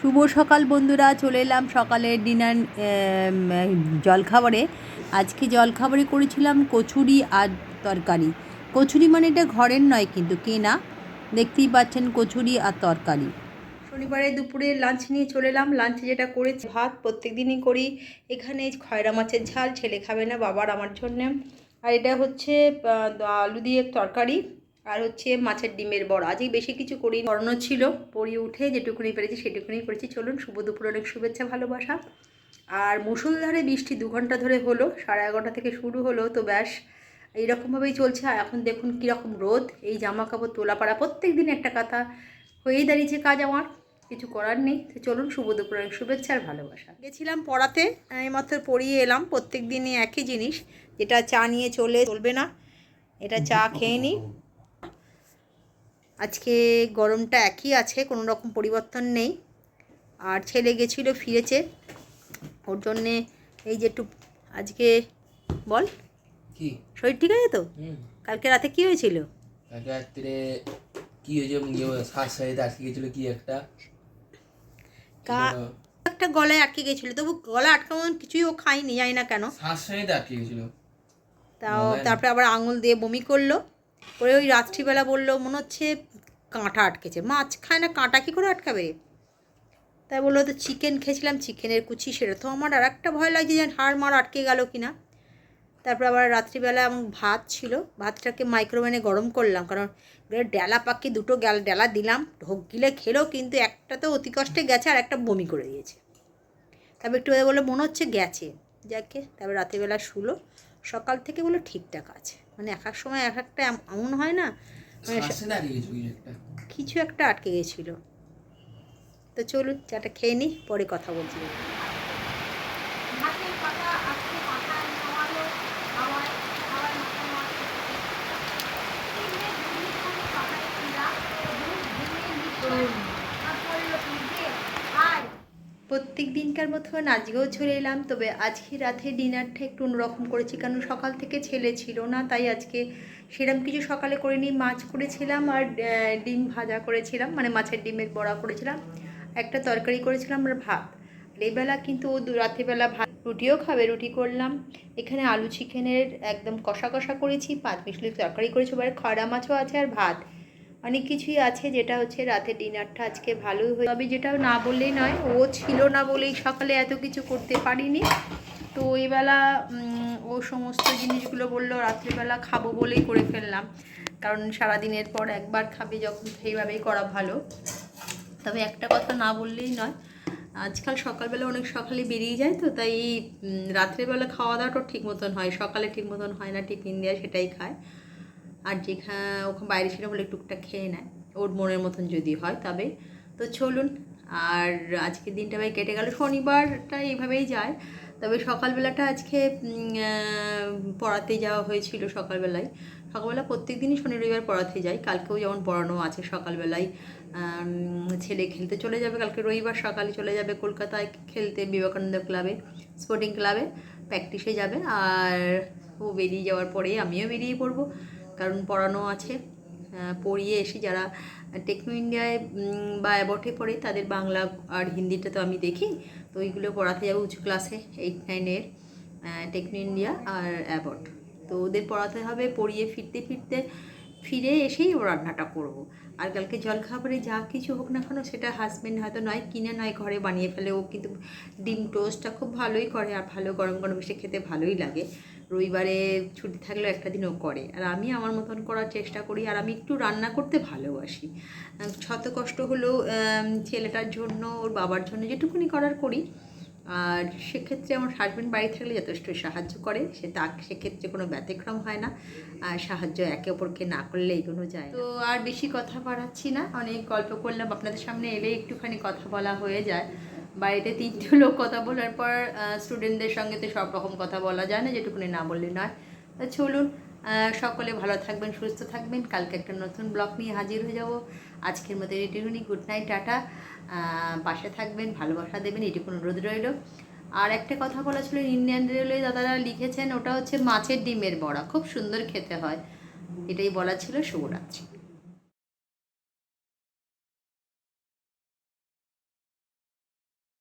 শুভ সকাল বন্ধুরা, চলে এলাম সকালের ডিনার জলখাবারে। আজকে জলখাবারে করেছিলাম কচুরি আর তরকারি। কচুরি মানে এটা ঘরের নয়, কিন্তু কেনা। দেখতেই পাচ্ছেন কচুরি আর তরকারি। শনিবারে দুপুরে লাঞ্চ নিয়ে চলে এলাম। লাঞ্চে যেটা করেছি, ভাত প্রত্যেক দিনই করি। এখানে খয়রা মাছের ঝাল, ছেলে খাবে না, বাবার আমার জন্যে। আর এটা হচ্ছে আলু দিয়ে তরকারি, আর হচ্ছে মাছের ডিমের বড়া। আজকে বেশি কিছু করি, পড়ানো ছিল, পড়িয়ে উঠে যেটুকুনি পেরেছি সেটুকুনি করেছি। চলুন, শুভ দুপুর, অনেক শুভেচ্ছা ভালোবাসা। আর মুষলধারে বৃষ্টি 2 ঘন্টা ধরে হলো, 11:30 থেকে শুরু হলো, তো ব্যাস এইরকমভাবেই চলছে। আর এখন দেখুন কীরকম রোদ। এই জামা কাপড় তোলা পাড়া প্রত্যেক দিন একটা কথা হয়েই দাঁড়িয়েছে কাজ আমার, কিছু করার নেই। তো চলুন, শুভ দুপুর, অনেক শুভেচ্ছা আর ভালোবাসা। গেছিলাম পড়াতে, এইমাত্র পড়িয়ে এলাম। প্রত্যেক দিনই একই জিনিস, যেটা চা নিয়ে চলবে না, এটা চা খেয়ে নিই। আজকে গরমটা একই আছে, কোনো রকম পরিবর্তন নেই। আর ছেলে গেছিলো, ফিরেছে, ওর জন্যে এই যে একটু আজকে বল কি শরীর ঠিক আছে তো? কালকে রাতে কি হয়েছিল? কালকে রাত্রে কি হয়েছে, শ্বাস আটকে গেছিল, কি একটা একটা গলায় আটকে গেছিলো। তবু গলা আটকানো কিছুই ও খায়নি, জানি না কেন, শ্বাস আটকে গেছিল। তাও তারপরে আবার আঙুল দিয়ে বমি করলো। করে ওই রাত্রিবেলা বললো মনে হচ্ছে কাঁটা আটকেছে। মাছ খায় না, কাঁটা কী করে আটকাবে? তাই বললো তো চিকেন খেয়েছিলাম, চিকেনের কুচি, সেটা তো আমার আর একটা ভয় লাগছে যে হাড় মার আটকে গেল কি না। তারপর আবার রাত্রিবেলা এবং ভাত ছিল, ভাতটাকে মাইক্রোওভেনে গরম করলাম, কারণ ডেলা পাকি 2টো ডেলা দিলাম, ঢোক গিলে খেলো, কিন্তু একটা তো অতি কষ্টে গেছে আর একটা বমি করে দিয়েছে। তারপর একটু বললো মনে হচ্ছে গেছে, যাকে তারপর রাত্রিবেলা শুলো। সকাল থেকে বললো ঠিকঠাক আছে, মানে এক এক সময় এক একটা এমন হয় না, মানে কিছু একটা আটকে গেছিলো। তো চলুন চাটা খেয়ে নিই, পরে কথা বলছি। প্রত্যেক দিনকার মতন আজকেও চলে এলাম, তবে আজকে রাতে ডিনারটা একটু অন্যরকম করেছি, কারণ সকাল থেকে ছেলে ছিল না, তাই আজকে সেরকম কিছু সকালে করিনি। মাছ করেছিলাম আর ডিম ভাজা করেছিলাম, মানে মাছের ডিমের বড়া করেছিলাম, একটা তরকারি করেছিলাম আর ভাত। আর এবেলা কিন্তু ও রাত্রিবেলা ভাত, রুটিও খাবে, রুটি করলাম। এখানে আলু চিকেনের একদম কষা কষা করেছি, 5 মিশালি তরকারি করেছি, এবার খয়রা মাছও আছে আর ভাত, অনেক কিছুই আছে, যেটা হচ্ছে রাতের ডিনারটা আজকে ভালোই হয়ে যাবে। যেটা না বললেই নয়, ও ছিল না বলেই সকালে এত কিছু করতে পারিনি। তো এইবেলা ও সমস্ত জিনিসগুলো বললো রাত্রিবেলা খাবো বলেই করে ফেললাম, কারণ সারাদিনের পর একবার খাবে যখন, সেইভাবেই করা ভালো। তবে একটা কথা না বললেই নয়, আজকাল সকালবেলা অনেক সকালে বেরিয়ে যায়, তো তাই রাত্রেবেলা খাওয়া দাওয়াটা ঠিক মতন হয়, সকালে ঠিক মতন হয় না, টিফিন দেয় সেটাই খায়। আর যেখানে ওখানে বাইরে সেটা হলে টুকটাক খেয়ে নেয়, ওর মনের মতন যদি হয় তবে। তো চলুন, আর আজকের দিনটা ভাই কেটে গেল, শনিবারটা এইভাবেই যায়। তবে সকালবেলাটা আজকে পড়াতে যাওয়া হয়েছিল সকালবেলায়। সকালবেলা প্রত্যেক দিনই শনি রবিবার পড়াতে যাই, কালকেও যেমন পড়ানো আছে সকালবেলায়। ছেলে খেলতে চলে যাবে, কালকে রবিবার সকালে চলে যাবে কলকাতায় খেলতে, বিবেকানন্দ ক্লাবে, স্পোর্টিং ক্লাবে প্র্যাকটিসে যাবে। আর ও বেরিয়ে যাওয়ার পরে আমিও বেরিয়ে পড়বো, কারণ পড়ানো আছে। পড়িয়ে এসে যারা টেকনো ইন্ডিয়ায় বা অ্যাবটে পড়ে তাদের বাংলা আর হিন্দিটা তো আমি দেখি, তো ওইগুলো পড়াতে যাবো উঁচু ক্লাসে, 8-9-এর টেকনো ইন্ডিয়া আর অ্যাবট। তো ওদের পড়াতে হবে, পড়িয়ে ফিরে এসেই ও রান্নাটা করব। আর কালকে জলখাবারে যা কিছু হোক না কেন, সেটা হাজব্যান্ড হয়তো নয় কিনে নয় ঘরে বানিয়ে ফেলে। ও কিন্তু ডিম টোস্টটা খুব ভালোই করে, আর ভালো গরম গরম এসে খেতে ভালোই লাগে। রবিবারে ছুটি থাকলেও একটা দিনও করে, আর আমি আমার মতন করার চেষ্টা করি। আর আমি একটু রান্না করতে ভালোবাসি, শত কষ্ট হলেও ছেলেটার জন্য, ওর বাবার জন্য যেটুকুনি করার করি। আর সেক্ষেত্রে আমার হাজব্যান্ড বাড়ি থাকলে যথেষ্ট সাহায্য করে, সেক্ষেত্রে কোনো ব্যতিক্রম হয় না। আর সাহায্য একে অপরকে না করলে এগোনো যায়। তো আর বেশি কথা বাড়াচ্ছি না, অনেক গল্প করলাম, আপনাদের সামনে এলে একটুখানি কথা বলা হয়ে যায়। বাড়িতে 3টে লোক কথা বলার পর স্টুডেন্টদের সঙ্গে তো সব রকম কথা বলা যায় না, যেটুকুনি না বললে নয়। তা চলুন, সকলে ভালো থাকবেন, সুস্থ থাকবেন। কালকে একটা নতুন ব্লগ নিয়ে হাজির হয়ে যাব। আজকের মতো এটুকুনি, গুড নাইট, টাটা। পাশে থাকবেন, ভালোবাসা দেবেন, এটুকু অনুরোধ রইল। আর একটা কথা বলা ছিল, ইন্ডিয়ান রেলওয়ে দাদারা লিখেছেন, ওটা হচ্ছে মাছের ডিমের বড়া, খুব সুন্দর খেতে হয়, এটাই বলা ছিল। শুভরাত্রি।